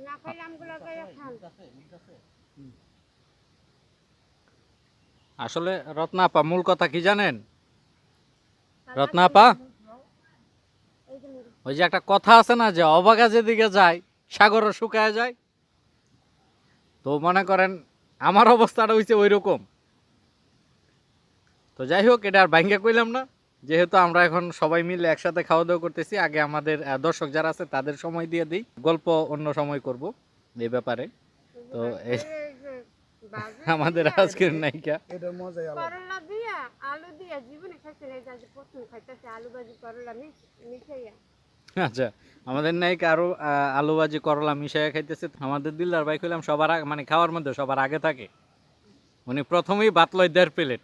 না খাইলে আমগুলো গায়ে খান। আসলে রত্না আপা মূল কথা কি জানেন? রত্না আপা, ওই যে একটা কথা আছে না যে অবাগা যেদিকে যায় সাগরও শুকায় যায়, তো মনে করেন আমার অবস্থাটা হইছে ওই রকম। তো যাই হোক, এটা আর ভাঙ্গা কইলাম না, যেহেতু আমরা এখন সবাই মিলে একসাথে খাওয়া দাওয়া করতেছি। আগে আমাদের দর্শক যারা আছে তাদের সময় দিয়ে দিই, গল্প অন্য সময় করব এই ব্যাপারে। তো আমাদের আজকের নায়িকা এটা মজাই আলাদা। করলা দিয়া আলু দিয়া জীবনে খাইতে নাই, যে প্রথম খাইতেছে আলু ভাজি করলা মিশাইয়া। আচ্ছা, আমাদের নায়িকা আরো আলু ভাজি করলা মিশাইয়া খাইতেছে। আমাদের দিলদার ভাই কইলাম সবার মানে খাওয়ার মধ্যে সবার আগে থাকে, উনি প্রথমেই ভাত লয় 1.5 প্লেট।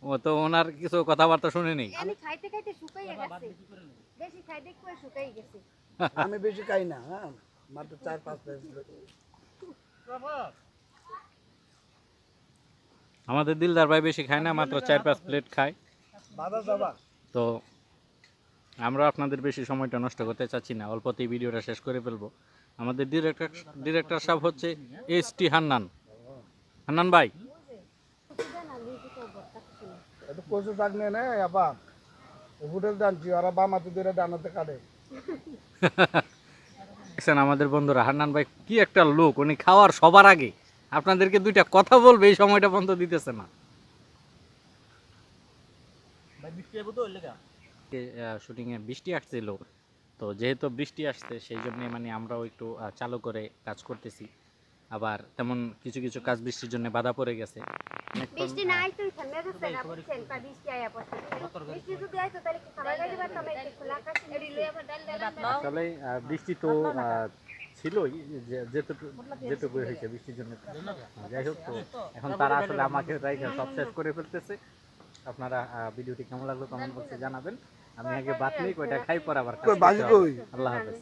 ও তো ওনার কিছু কথাবার্তা শুনে নেই। আমি খাইতে খাইতে শুকাইয়া গেছি, বেশি খাইতে কই শুকাই গেছি। আমি বেশি খাই না, হ্যাঁ মাত্র 4-5 প্লেট। আমাদের দিলদার ভাই বেশি খায় না, মাত্র 4-5 প্লেট খায়। বাবা বাবা তো আমরা আপনাদের বেশি সময়টা নষ্ট করতে চাচ্ছি না, অল্পতেই ভিডিওটা শেষ করে ফেলবো। আমাদের ডিরেক্টর সাহেব হচ্ছে ST হান্নান। হান্নান ভাই, এত কচু শাক নিয়ে নে আপা, হোটেল জানছি ওরা বামাতে ধরে ডানাতে কাটে। দেখছেন আমাদের বন্ধুরা, হান্নান ভাই কি একটা লোক, উনি খাওয়ার সবার আগে আপনাদেরকে দুইটা কথা বলবে, এই সময়টা বন্ধ দিতেছে না। শুটিং এ বৃষ্টি আসছিল, তো যেহেতু বৃষ্টি আসছে সেই জন্য মানে আমরাও একটু চালু করে কাজ করতেছি। আবার তেমন কিছু কিছু কাজ বৃষ্টির জন্য বাধা পড়ে গেছে। বৃষ্টি নাই তো ঠান্ডা গেছে না, বুঝছেন? কা বৃষ্টি আয়া পড়ছে। বৃষ্টি যদি আইতো তাহলে কি খাবার গাড়ি বাড়তাম, এই খোলা আকাশ এড়ি লইয়া ডাল ডাল। আসলে বৃষ্টি তো ছিলই, যেটুকু হয়েছে বৃষ্টির জন্য। যাই হোক, তো এখন তারা আসলে আমাকে সব শেষ করে ফেলতেছে। আপনারা ভিডিওটি কেমন লাগলো কমেন্ট বক্সে জানাবেন। আমি আগে ভাত নেই, কয়টা খাই পর আবার কই বাজি কই? আল্লাহ হাফেজ।